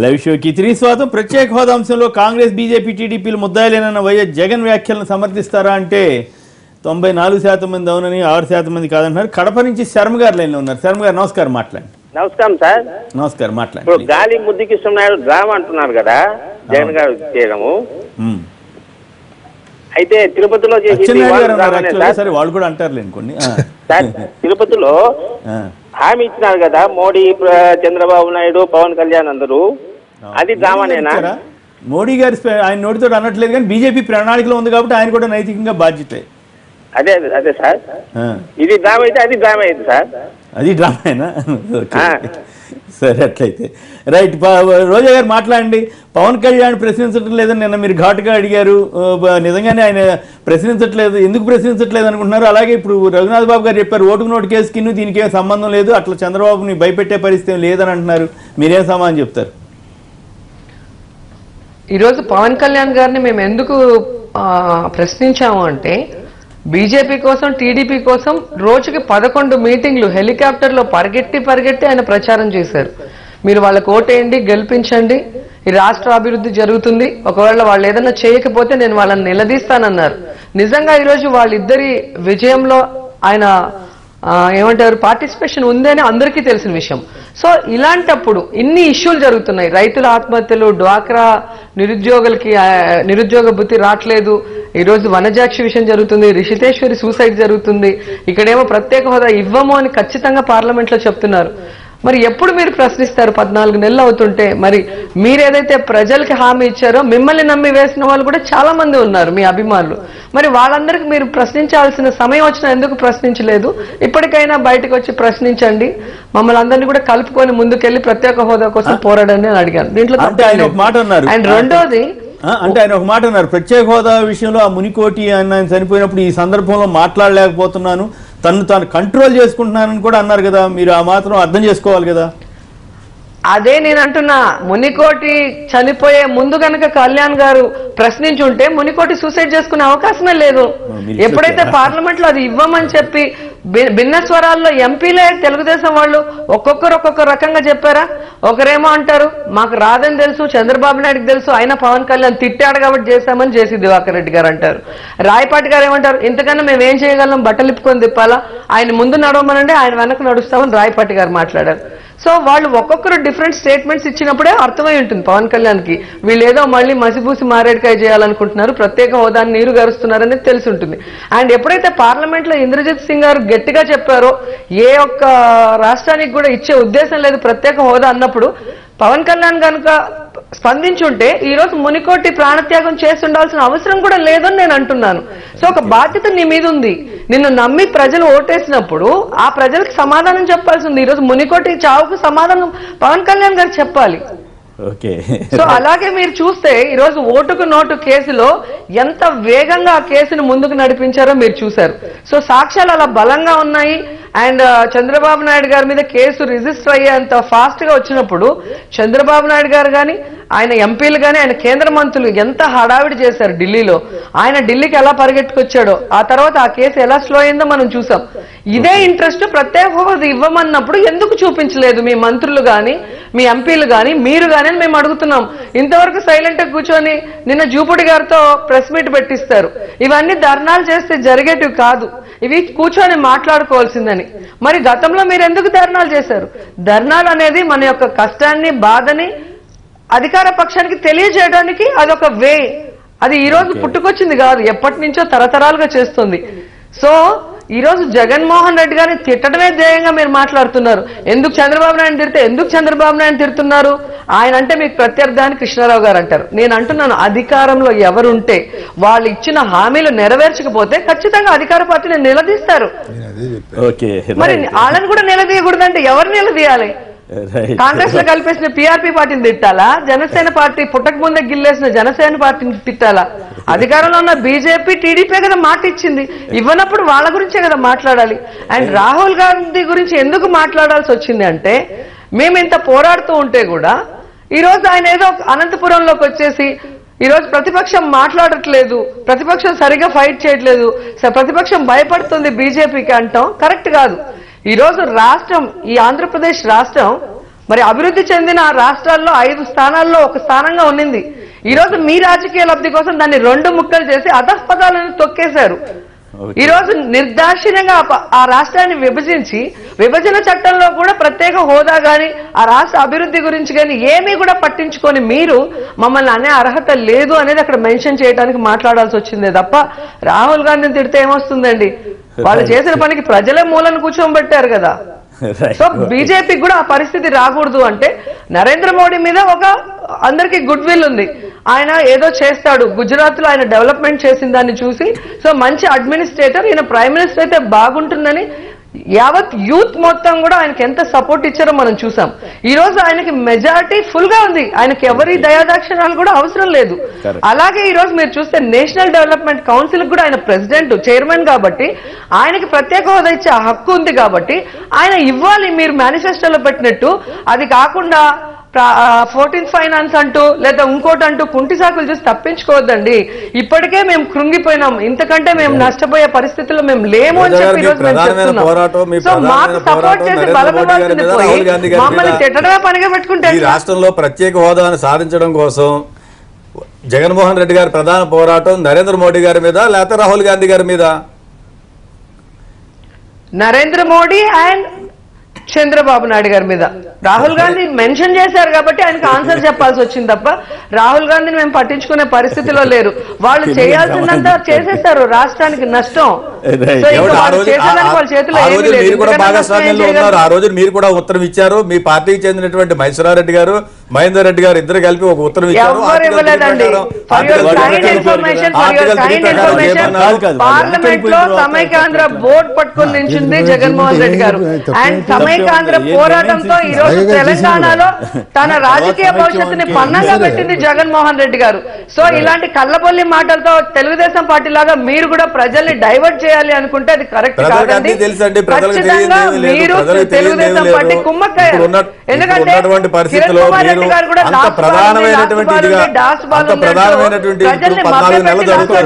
Live షోకి తిరిగి స్వాగతం. ప్రత్యేక హోదా అంశంలో కాంగ్రెస్, బీజేపీ, టీడీపీలు ముద్దాయిలేనన్న వైఎస్ జగన్ వ్యాఖ్యలను సమర్థిస్తారా అంటే 94% మంది అవునని, 6% మంది కాదంటున్నారు. కడప నుంచి శర్మ గారు లైన్లో ఉన్నారు. శర్మ గారు నమస్కారం, మాట్లాడండి. నమస్కారం సార్. నమస్కారం, మాట్లాడండి. ఇప్పుడు గాలి ముద్దుకృష్ణ నాయుడు డ్రామా అంటున్నారు కదా జగన్ గారు చేయడము. అయితే తిరుపతిలో సరే వాళ్ళు కూడా అంటారులేండి కొన్ని. తిరుపతిలో హామీ ఇచ్చినారు కదా మోడీ, చంద్రబాబు నాయుడు, పవన్ కళ్యాణ్ అందరూ, అది డ్రామానేనా? మోడీ గారు ఆయన నోటితో అనట్లేదు కానీ బీజేపీ ప్రణాళికలో ఉంది కాబట్టి ఆయన కూడా నైతికంగా బాధ్యతే. అదే అదే సార్, ఇది డ్రామా అయితే అది డ్రామా అయింది సార్. అది డ్రామానా? సరే, అట్లయితే రైట్. రోజా గారు మాట్లాడండి. పవన్ కళ్యాణ్ ప్రశ్నించడం లేదని నిన్న మీరు ఘాటుగా అడిగారు. నిజంగానే ఆయన ప్రశ్నించట్లేదు, ఎందుకు ప్రశ్నించట్లేదు అనుకుంటున్నారు? అలాగే ఇప్పుడు రఘునాథ్ బాబు గారు చెప్పారు ఓటుకు నోటు కేసుకి దీనికి ఏం సంబంధం లేదు, అట్లా చంద్రబాబుని భయపెట్టే పరిస్థితి లేదని అంటున్నారు. మీరేం సమాధానం చెప్తారు? ఈరోజు పవన్ కళ్యాణ్ గారిని మేము ఎందుకు ప్రశ్నించాము అంటే, బీజేపీ కోసం, టీడీపీ కోసం రోజుకి 11 మీటింగ్లు హెలికాప్టర్లో పరిగెట్టి ఆయన ప్రచారం చేశారు. మీరు వాళ్ళకు ఓటేయండి, గెలిపించండి, ఈ రాష్ట్ర అభివృద్ధి జరుగుతుంది, ఒకవేళ వాళ్ళు ఏదైనా చేయకపోతే నేను వాళ్ళని నిలదీస్తానన్నారు. నిజంగా ఈరోజు వాళ్ళిద్దరి విజయంలో ఆయన ఏమంటారు పార్టిసిపేషన్ ఉందని అందరికీ తెలిసిన విషయం. సో ఇలాంటప్పుడు ఇన్ని ఇష్యూలు జరుగుతున్నాయి, రైతుల ఆత్మహత్యలు, డ్వాక్రా నిరుద్యోగులకి నిరుద్యోగ భృతి రావట్లేదు, ఈరోజు వనజాక్షి విషయం జరుగుతుంది, రిషితేశ్వరి సూసైడ్ జరుగుతుంది, ఇక్కడేమో ప్రత్యేక హోదా ఇవ్వము అని ఖచ్చితంగా పార్లమెంట్లో చెప్తున్నారు. మరి ఎప్పుడు మీరు ప్రశ్నిస్తారు? 14 నెలలు అవుతుంటే మరి మీరేదైతే ప్రజలకి హామీ ఇచ్చారో మిమ్మల్ని నమ్మి వేసిన వాళ్ళు కూడా చాలా మంది ఉన్నారు, మీ అభిమానులు. మరి వాళ్ళందరికీ మీరు ప్రశ్నించాల్సిన సమయం వచ్చినా ఎందుకు ప్రశ్నించలేదు? ఇప్పటికైనా బయటకు వచ్చి ప్రశ్నించండి, మమ్మల్ని అందరినీ కూడా కలుపుకొని ముందుకెళ్లి ప్రత్యేక హోదా కోసం పోరాడని అని అడిగాను. దీంట్లో అండ్ రెండోది అంటే ఆయన ఒక మాట అన్నారు, ప్రత్యేక హోదా విషయంలో ఆ మునికోటి ఆయన చనిపోయినప్పుడు ఈ సందర్భంలో మాట్లాడలేకపోతున్నాను, తాను కంట్రోల్ చేసుకుంటున్నానని కూడా అన్నారు కదా. మీరు ఆ మాత్రం అర్థం చేసుకోవాలి కదా. అదే నేను అంటున్నా, మునికోటి చనిపోయే ముందు కనుక కళ్యాణ్ గారు ప్రశ్నించుంటే మునికోటి సూసైడ్ చేసుకునే అవకాశమే లేదు. ఎప్పుడైతే పార్లమెంట్ లో అది ఇవ్వమని చెప్పి భిన్న స్వరాల్లో ఎంపీలే తెలుగుదేశం వాళ్ళు ఒక్కొక్క రకంగా చెప్పారా? ఒకరేమో అంటారు మాకు రాదని తెలుసు, చంద్రబాబు నాయుడుకి తెలుసు, అయినా పవన్ కళ్యాణ్ తిట్టాడు కాబట్టి చేశామని జేసీ దివాకర్ రెడ్డి గారు అంటారు. రాయపాటి గారు ఏమంటారు, ఇంతకన్నా మేము ఏం చేయగలం, బట్టలు ఇప్పుకొని తిప్పాలా, ఆయన ముందు నడవమనండి ఆయన వెనక నడుస్తామని రాయపాటి గారు మాట్లాడారు. సో వాళ్ళు ఒక్కొక్కరు డిఫరెంట్ స్టేట్మెంట్స్ ఇచ్చినప్పుడే అర్థమై ఉంటుంది పవన్ కళ్యాణ్ కి, వీళ్ళు ఏదో మళ్ళీ మసిబూసి మారేడుకాయ చేయాలనుకుంటున్నారు, ప్రత్యేక హోదాని నీరు గరుస్తున్నారనేది తెలిసి ఉంటుంది. అండ్ ఎప్పుడైతే పార్లమెంట్ లో ఇంద్రజిత్ సింగ్ గారు గట్టిగా చెప్పారో ఏ ఒక్క రాష్ట్రానికి కూడా ఇచ్చే ఉద్దేశం లేదు ప్రత్యేక హోదా అన్నప్పుడు పవన్ కళ్యాణ్ కనుక స్పందించుంటే ఈ రోజు మునికోటి ప్రాణత్యాగం చేసి ఉండాల్సిన అవసరం కూడా లేదని నేను అంటున్నాను. సో ఒక బాధ్యత నీ మీద ఉంది, నిన్ను నమ్మి ప్రజలు ఓటేసినప్పుడు ఆ ప్రజలకు సమాధానం చెప్పాల్సి ఉంది. ఈరోజు మునికోటి చావుకు సమాధానం పవన్ కళ్యాణ్ గారు చెప్పాలి. సో అలాగే మీరు చూస్తే ఈరోజు ఓటుకు నోటు కేసులో ఎంత వేగంగా ఆ కేసును ముందుకు నడిపించారో మీరు చూశారు. సో సాక్ష్యాలు అలా బలంగా ఉన్నాయి. అండ్ చంద్రబాబు నాయుడు గారి మీద కేసు రిజిస్టర్ అయ్యేంత ఫాస్ట్ గా వచ్చినప్పుడు చంద్రబాబు నాయుడు గారు కానీ, ఆయన ఎంపీలు కానీ, ఆయన కేంద్ర మంత్రులు ఎంత హడావిడి చేశారు ఢిల్లీలో. ఆయన ఢిల్లీకి ఎలా పరిగెట్టుకొచ్చాడో, ఆ తర్వాత ఆ కేసు ఎలా స్లో అయిందో మనం చూసాం. ఇదే ఇంట్రెస్ట్ ప్రత్యేక హోదా ఇవ్వమన్నప్పుడు ఎందుకు చూపించలేదు మీ మంత్రులు కానీ, మీ ఎంపీలు కానీ, మీరు కానీ అని మేము అడుగుతున్నాం. ఇంతవరకు సైలెంట్ గా కూర్చొని నిన్న జూపుడి గారితో ప్రెస్ మీట్ పెట్టిస్తారు. ఇవన్నీ ధర్నాలు చేస్తే జరిగేటివి కాదు, ఇవి కూర్చొని మాట్లాడుకోవాల్సిందని. మరి గతంలో మీరు ఎందుకు ధర్నాలు చేశారు? ధర్నాలు అనేది మన యొక్క కష్టాన్ని, బాధని అధికార పక్షానికి తెలియజేయడానికి అదొక వే. అది ఈ రోజు పుట్టుకొచ్చింది కాదు, ఎప్పటి నుంచో తరతరాలుగా చేస్తుంది. సో ఈ రోజు జగన్మోహన్ రెడ్డి గారిని తిట్టడమే ధ్యేయంగా మీరు మాట్లాడుతున్నారు. ఎందుకు చంద్రబాబు నాయుడు తిడితే ఎందుకు చంద్రబాబు నాయుడు తిడుతున్నారు? ఆయన అంటే మీకు ప్రత్యర్థి అని కృష్ణారావు గారు అంటారు. నేను అంటున్నాను, అధికారంలో ఎవరుంటే వాళ్ళు ఇచ్చిన హామీలు నెరవేర్చకపోతే ఖచ్చితంగా అధికార పార్టీని నిలదీస్తారు. మరి వాళ్ళని కూడా నిలదీయకూడదంటే ఎవరు నిలదీయాలి? కాంగ్రెస్ లో కలిపేసిన పీఆర్పీ పార్టీని తిట్టాలా? జనసేన పార్టీ పుట్టక ముందే గిల్లేసిన జనసేన పార్టీని తిట్టాలా? అధికారంలో ఉన్న బీజేపీ, టీడీపీ కదా మాట ఇచ్చింది, ఇవ్వనప్పుడు వాళ్ళ గురించే కదా మాట్లాడాలి. అండ్ రాహుల్ గాంధీ గురించి ఎందుకు మాట్లాడాల్సి వచ్చింది అంటే, మేము ఇంత పోరాడుతూ ఉంటే కూడా ఈరోజు ఆయన ఏదో అనంతపురంలోకి వచ్చేసి ఈరోజు ప్రతిపక్షం మాట్లాడట్లేదు, ప్రతిపక్షం సరిగా ఫైట్ చేయట్లేదు, ప్రతిపక్షం భయపడుతుంది బీజేపీకి అంటాం కరెక్ట్ కాదు. ఈరోజు రాష్ట్రం, ఈ ఆంధ్రప్రదేశ్ రాష్ట్రం మరి అభివృద్ధి చెందిన రాష్ట్రాల్లో 5 స్థానాల్లో ఒక స్థానంగా ఉన్నింది. ఈ రోజు మీ రాజకీయ లబ్ధి కోసం దాన్ని 2 ముక్కలు చేసి అధఃపదాలను తొక్కేశారు. ఈ రోజు నిర్దాక్షిణ్యంగా ఆ రాష్ట్రాన్ని విభజించి విభజన చట్టంలో కూడా ప్రత్యేక హోదా గాని ఆ రాష్ట్ర అభివృద్ధి గురించి కానీ ఏమీ కూడా పట్టించుకొని మీరు మమ్మల్ని అనే అర్హత లేదు అనేది అక్కడ మెన్షన్ చేయడానికి మాట్లాడాల్సి వచ్చిందే తప్ప రాహుల్ గాంధీని తిడితే ఏమొస్తుందండి? వాళ్ళు చేసిన పనికి ప్రజలే మూలను కూర్చోబెట్టారు కదా. సో బీజేపీకి కూడా ఆ పరిస్థితి రాకూడదు అంటే నరేంద్ర మోడీ మీద ఒక అందరికి గుడ్ విల్ ఉంది. ఆయన ఏదో చేస్తాడు, గుజరాత్ లో ఆయన డెవలప్మెంట్ చేసిన దాన్ని చూసి సో మంచి అడ్మినిస్ట్రేటర్, ఈయన ప్రైమ్ మినిస్టర్ అయితే బాగుంటుందని యావత్ యూత్ మొత్తం కూడా ఆయనకి ఎంత సపోర్ట్ ఇచ్చారో మనం చూసాం. ఈ రోజు ఆయనకి మెజారిటీ ఫుల్ గా ఉంది, ఆయనకి ఎవరి దయాదాక్షిణాలు కూడా అవసరం లేదు. అలాగే ఈ రోజు మీరు చూస్తే నేషనల్ డెవలప్మెంట్ కౌన్సిల్ కూడా ఆయన ప్రెసిడెంట్, చైర్మన్ కాబట్టి ఆయనకి ప్రత్యేక హోదా ఇచ్చే హక్కు ఉంది కాబట్టి ఆయన ఇవ్వాలి మీరు మేనిఫెస్టోలో పెట్టినట్టు. అది కాకుండా 14th ఫైనాన్స్ అంటూ లేదా ఇంకోటి అంటూ కుంటి సాకులు చూసి తప్పించుకోవద్దండి. ఇప్పటికే మేము కృంగిపోయినాం, ఇంతకంటే మేము నష్టపోయే పరిస్థితుల్లో మేము లేము అని చెప్పి ఈరోజు మేము చెప్తున్నాం. సో మాకు సపోర్ట్ చేసి బలపడాల్సింది పోయి మమ్మల్ని తిట్టడమే పనిగా పెట్టుకుంటే ఈ రాష్ట్రంలో ప్రత్యేక హోదాను సాధించడం కోసం జగన్మోహన్ రెడ్డి గారి ప్రధాన పోరాటం నరేంద్ర మోడీ గారి మీద లేకపోతే రాహుల్ గాంధీ గారి మీద? నరేంద్ర మోడీ అండ్ చంద్రబాబు నాయుడు గారి మీద. రాహుల్ గాంధీ మెన్షన్ చేశారు కాబట్టి ఆయనకు ఆన్సర్ చెప్పాల్సి వచ్చింది తప్ప రాహుల్ గాంధీని మేము పట్టించుకునే పరిస్థితిలో లేరు. వాళ్ళు చేయాల్సిందంతా చేసేస్తారు, రాష్ట్రానికి నష్టం. ఆ రోజు మీరు కూడా ఉత్తరం ఇచ్చారు, మీ పార్టీకి చెందినటువంటి మైసూరారెడ్డి గారు, మహేందర్ రెడ్డి గారు ఇద్దరు కలిపి ఒక ఉత్తరం ఇచ్చారు. పార్లమెంట్ లో సమైక్యాంధ్ర బోర్డు పట్టుకుని నించుంది జగన్మోహన్ రెడ్డి గారు. అండ్ సమైక్యాంధ్ర పోరాటంతో ఈ రోజు తెలంగాణలో తన రాజకీయ భవిష్యత్తుని పన్నంగా పెట్టింది జగన్మోహన్ రెడ్డి గారు. సో ఇలాంటి కళ్ళబొల్లి మాటలతో తెలుగుదేశం పార్టీ లాగా మీరు కూడా ప్రజల్ని డైవర్ట్ చేయాలి అనుకుంటే అది కరెక్ట్ కాదండి. ఖచ్చితంగా మీరు తెలుగుదేశం పార్టీ కుమ్మక్కయ్యారు. ఎందుకంటే కిరణ్ కుమార్ రెడ్డి గారు కూడా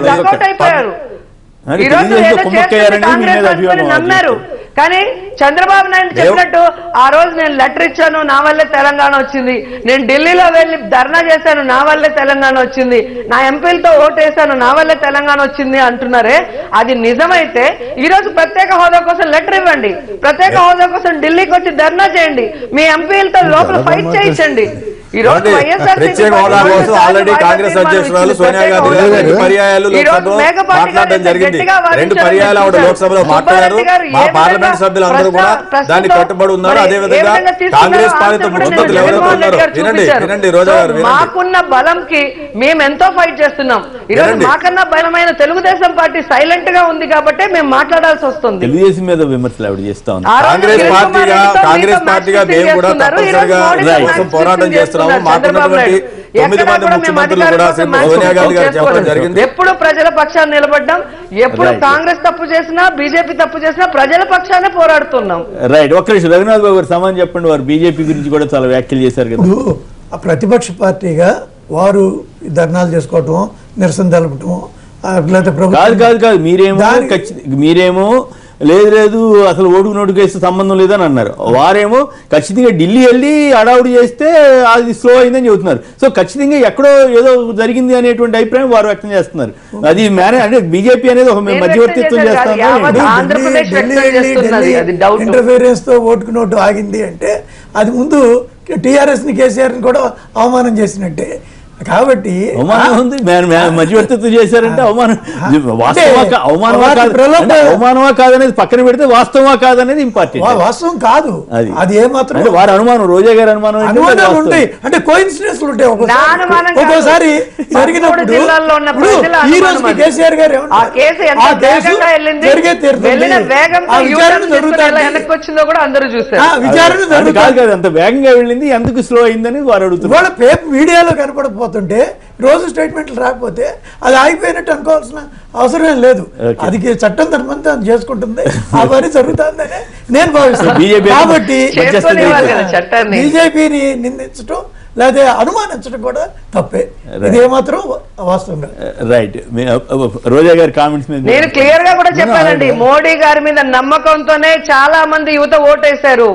డౌట్ అయిపోయారు. ఈ రోజు నమ్మారు. కానీ చంద్రబాబు నాయుడు చెప్పినట్టు ఆ రోజు నేను లెటర్ ఇచ్చాను, నా వల్లే తెలంగాణ వచ్చింది, నేను ఢిల్లీలో వెళ్లి ధర్నా చేశాను, నా వల్లే తెలంగాణ వచ్చింది, నా ఎంపీలతో ఓటేశాను, నా వల్లే తెలంగాణ వచ్చింది అంటున్నారే, అది నిజమైతే ఈ రోజు ప్రత్యేక హోదా కోసం లెటర్ ఇవ్వండి, ప్రత్యేక హోదా కోసం ఢిల్లీకి వచ్చి ధర్నా చేయండి, మీ ఎంపీలతో లోపల ఫైట్ చేయించండి. ఈ రోజు ప్రత్యేక హోదా కోసం ఆల్రెడీ కాంగ్రెస్ అధ్యక్షురాలు సోనియా గాంధీ గారు 2 పర్యాయాలు లోక్సభలో మాట్లాడడం జరిగింది. 2 పర్యాయాలు ఆవిడ లోక్సభలో మాట్లాడారు. మా పార్లమెంట్ సభ్యులందరూ కూడా దానికి కట్టుబడి ఉన్నారు. అదేవిధంగా కాంగ్రెస్ పాలిత ముఖ్యమంత్రులు ఎవరైతే ఉన్నారో వినండి రోజా గారు, మాకున్న బలంకి మేము ఎంతో ఫైట్ చేస్తున్నాం. ఈ రోజు మాకన్నా బలమైన తెలుగుదేశం పార్టీ సైలెంట్ గా ఉంది కాబట్టి మేము మాట్లాడాల్సి వస్తుంది. తెలుగుదేశం మీద విమర్శలు ఆవిడ చేస్తా ఉంది. కాంగ్రెస్ పార్టీగా మేము కూడా తప్పనిసరిగా పోరాటం చేస్తున్నాం. మాకున్నటువంటి 9 మంది ముఖ్యమంత్రులు కూడా సోనియా గాంధీ గారు చెప్పడం జరిగింది. ఎప్పుడు ప్రజల పక్షాన్ని నిలబడ్డాం, ఎప్పుడు కాంగ్రెస్ తప్పు చేసినా బీజేపీ తప్పు చేసినా ప్రజల పక్షాన్ని పోరాడుతున్నాం. రైట్. ఒక్క నిమిషం రఘునాథ్ బాబు గారు సమాధానం చెప్పండి. వారు బీజేపీ గురించి కూడా చాలా వ్యాఖ్యలు చేశారు కదా. ప్రతిపక్ష పార్టీగా వారు ధర్నాలు చేసుకోవటం, నిరసన తెలపటం కాదు. మీరేమో లేదు అసలు ఓటుకు నోటుకు వేస్తే సంబంధం లేదని అన్నారు. వారేమో ఖచ్చితంగా ఢిల్లీ వెళ్ళి అడావుడి చేస్తే అది స్లో అయిందని చెబుతున్నారు. సో ఖచ్చితంగా ఎక్కడో ఏదో జరిగింది అనేటువంటి అభిప్రాయం వారు వ్యక్తం చేస్తున్నారు. అది అంటే బీజేపీ అనేది ఒక మధ్యవర్తిత్వం చేస్తున్నారు. ఇంటర్ఫీరెన్స్ తో ఓటుకు నోటు ఆగింది అంటే అది ముందు టీఆర్ఎస్ ని కేసీఆర్ ని కూడా అవమానం చేసినట్టే. కాబట్టి అవమానం ఉంది, మధ్యవర్తిత్వం చేశారంటే అవమానం. అవమానమా కాదనేది పక్కన పెడితే వాస్తవమా కాదనేది ఇంపార్టెంట్. వాస్తవం కాదు అది ఏమాత్రం. వారి అనుమానం, రోజా గారి అనుమానాలు ఉంటాయి, అంటే కోఇన్సిడెన్స్ ఉంటాయి. ఒక్కోసారి జరిగినప్పుడు ఈ రోజుకి కేసీఆర్ గారు అంత వేగంగా వెళ్ళింది, ఎందుకు స్లో అయిందని వారు అడుగుతున్నారు. మీడియాలో కనపడకపోతే రోజు స్టేట్మెంట్లు రాకపోతే అది ఆగిపోయినట్టు అనుకోవాల్సిన అవసరం లేదు. అది చట్టం తనమంతా చేసుకుంటుంది, ఆ పని జరుగుతుందని నేను భావిస్తాను. కాబట్టి బీజేపీని నిందించడం లేకపోతే అనుమానించడం కూడా తప్పే. ఇది ఏమాత్రం వాస్తవంగా రైట్. రోజా గారి కామెంట్స్ మీద నేను క్లియర్ గా కూడా చెప్పానండి. మోడీ గారి మీద నమ్మకంతోనే చాలా మంది యువత ఓటేశారు.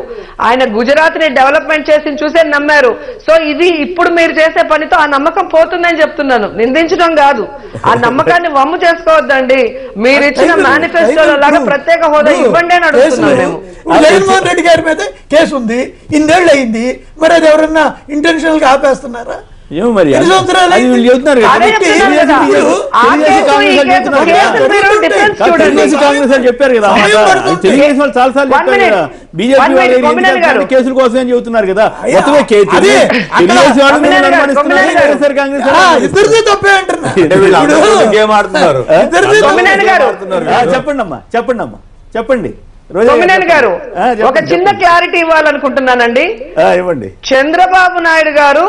ఆయన గుజరాత్ ని డెవలప్మెంట్ చేసి చూసే నమ్మారు. సో ఇది ఇప్పుడు మీరు చేసే పనితో ఆ నమ్మకం పోతుందని చెప్తున్నాను, నిందించడం కాదు. ఆ నమ్మకాన్ని వమ్ము చేసుకోవద్దండి. మీరు ఇచ్చిన మేనిఫెస్టోలో లాగా ప్రత్యేక హోదా ఇవ్వండి అని అడుగుతున్నాం మేము. జగన్మోహన్ రెడ్డి గారి మీద కేసు ఉంది, ఇన్నేళ్ళు అయింది, మరి అది ఎవరన్నా ఇంటెన్షనల్ గా ఆపేస్తున్నారా? ఏమో మరి చెబుతున్నారు కాంగ్రెస్ అని చెప్పారు కదా, తెలుగుదేశం వాళ్ళు చాలా సార్లు చెప్పారు కదా, బీజేపీ కేసుల కోసం అని చెబుతున్నారు కదా. తెలుగుదేశం చెప్పండి. కొమ్మినేని గారు ఒక చిన్న క్లారిటీ ఇవ్వాలనుకుంటున్నానండి. ఇవ్వండి. చంద్రబాబు నాయుడు గారు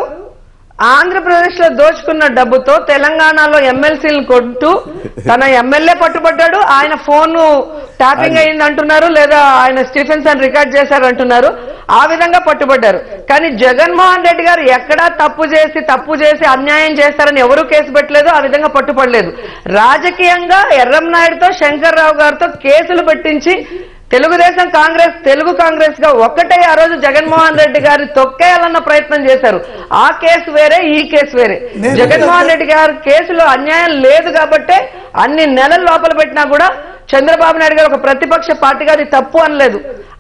ఆంధ్రప్రదేశ్ లో దోచుకున్న డబ్బుతో తెలంగాణలో ఎమ్మెల్సీలను కొంటూ తన ఎమ్మెల్యే పట్టుబడ్డాడు. ఆయన ఫోన్ ట్యాపింగ్ అయింది అంటున్నారు, లేదా ఆయన స్టీఫెన్సన్ రికార్డ్ చేశారు అంటున్నారు. ఆ విధంగా పట్టుబడ్డారు. కానీ జగన్మోహన్ రెడ్డి గారు ఎక్కడా తప్పు చేసి అన్యాయం చేస్తారని ఎవరూ కేసు పెట్టలేదు, ఆ విధంగా పట్టుబడలేదు. రాజకీయంగా ఎర్రంనాయుడుతో శంకర్రావు గారితో కేసులు పెట్టించి తెలుగుదేశం తెలుగు కాంగ్రెస్ గా ఒక్కటే ఆ రోజు జగన్మోహన్ రెడ్డి గారి తొక్కేయాలన్న ప్రయత్నం చేశారు. ఆ కేసు వేరే, ఈ కేసు వేరే. జగన్మోహన్ రెడ్డి గారి కేసులో అన్యాయం లేదు కాబట్టే అన్ని నెలల లోపల పెట్టినా కూడా చంద్రబాబు నాయుడు గారు ఒక ప్రతిపక్ష పార్టీగా అది తప్పు అనలేదు.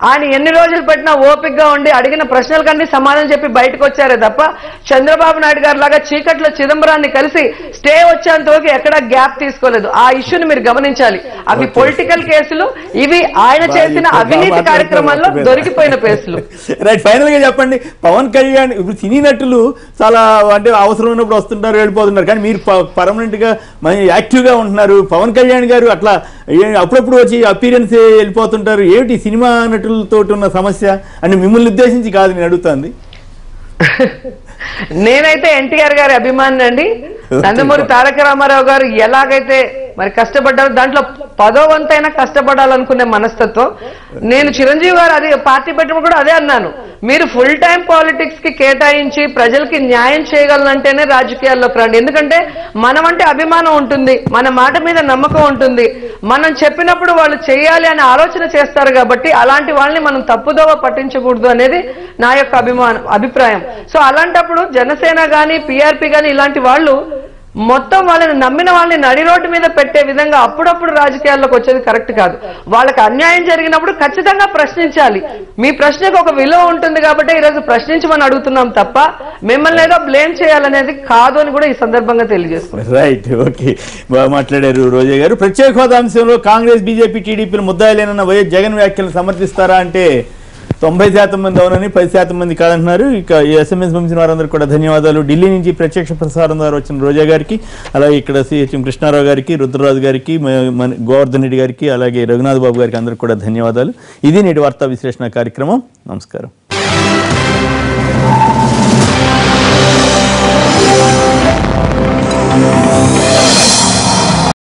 ఆయన ఎన్ని రోజులు పెట్టినా ఓపికగా ఉండి అడిగిన ప్రశ్నలకన్నీ సమాధానం చెప్పి బయటకు వచ్చారే తప్ప చంద్రబాబు నాయుడు గారు లాగా చీకట్లో చిదంబరాన్ని కలిసి స్టే వచ్చేంత వరకు ఎక్కడా గ్యాప్ తీసుకోలేదు. ఆ ఇష్యూని మీరు గమనించాలి. అవి పొలిటికల్ కేసులు, ఇవి ఆయన చేసిన అవినీతి కార్యక్రమాల్లో దొరికిపోయిన కేసులు. రైట్. ఫైనల్ గా చెప్పండి, పవన్ కళ్యాణ్ ఇప్పుడు సినీ నటులు చాలా అంటే అవసరం ఉన్నప్పుడు వస్తుంటారు, వెళ్ళిపోతున్నారు, కానీ మీరు పర్మనెంట్ గా యాక్టివ్ గా ఉంటున్నారు. పవన్ కళ్యాణ్ గారు అట్లా అప్పుడప్పుడు వచ్చి అపీరెన్స్ వెళ్ళిపోతుంటారు. ఏమిటి సినిమా నటులతో ఉన్న సమస్య అని మిమ్మల్ని ఉద్దేశించి కాదు నేను అడుగుతాంది. నేనైతే ఎన్టీఆర్ గారి అభిమాని అండి. నందమూరి తారక రామారావు గారు ఎలాగైతే మరి కష్టపడ్డారు, దాంట్లో 10వ వంతైనా కష్టపడాలనుకునే మనస్తత్వం. నేను చిరంజీవి గారు అది పార్టీ పెట్టినప్పుడు కూడా అదే అన్నాను, మీరు ఫుల్ టైం పాలిటిక్స్ కి కేటాయించి ప్రజలకి న్యాయం చేయగలనంటేనే రాజకీయాల్లోకి రండి. ఎందుకంటే మనం అంటే అభిమానం ఉంటుంది, మన మాట మీద నమ్మకం ఉంటుంది, మనం చెప్పినప్పుడు వాళ్ళు చేయాలి అనే ఆలోచన చేస్తారు. కాబట్టి అలాంటి వాళ్ళని మనం తప్పుదోవ పట్టించకూడదు అనేది నా యొక్క అభిప్రాయం. సో అలాంటప్పుడు జనసేన గాని పిఆర్పి గాని ఇలాంటి వాళ్ళు మొత్తం వాళ్ళని నమ్మిన వాళ్ళని నడి రోడ్డు మీద పెట్టే విధంగా అప్పుడప్పుడు రాజకీయాల్లోకి వచ్చేది కరెక్ట్ కాదు. వాళ్ళకి అన్యాయం జరిగినప్పుడు ఖచ్చితంగా ప్రశ్నించాలి. మీ ప్రశ్నకు ఒక విలువ ఉంటుంది కాబట్టి ఈరోజు ప్రశ్నించమని అడుగుతున్నాం తప్ప మిమ్మల్ని ఏదో బ్లేమ్ చేయాలనేది కాదు అని కూడా ఈ సందర్భంగా తెలియజేసుకున్నాం. రైట్. ఓకే, బాగా మాట్లాడారు రోజా గారు. ప్రత్యేక హోదా అంశంలో కాంగ్రెస్ బీజేపీ టీడీపీలు ముద్దాయిలేనన్న వైఎస్ జగన్ వ్యాఖ్యలను సమర్థిస్తారా అంటే 90% మంది అవునని, 10% మంది కాదంటున్నారు. ఇక SMS పంపిన వారందరూ కూడా ధన్యవాదాలు. ఢిల్లీ నుంచి ప్రత్యక్ష ప్రసారం ద్వారా వచ్చిన రోజా గారికి, అలాగే ఇక్కడ CHM కృష్ణారావు గారికి, రుద్రరాజు గారికి, గోవర్ధన్ రెడ్డి గారికి, అలాగే రఘునాథ్ బాబు గారికి అందరికీ కూడా ధన్యవాదాలు. ఇది నేటి వార్తా విశ్లేషణ కార్యక్రమం. నమస్కారం.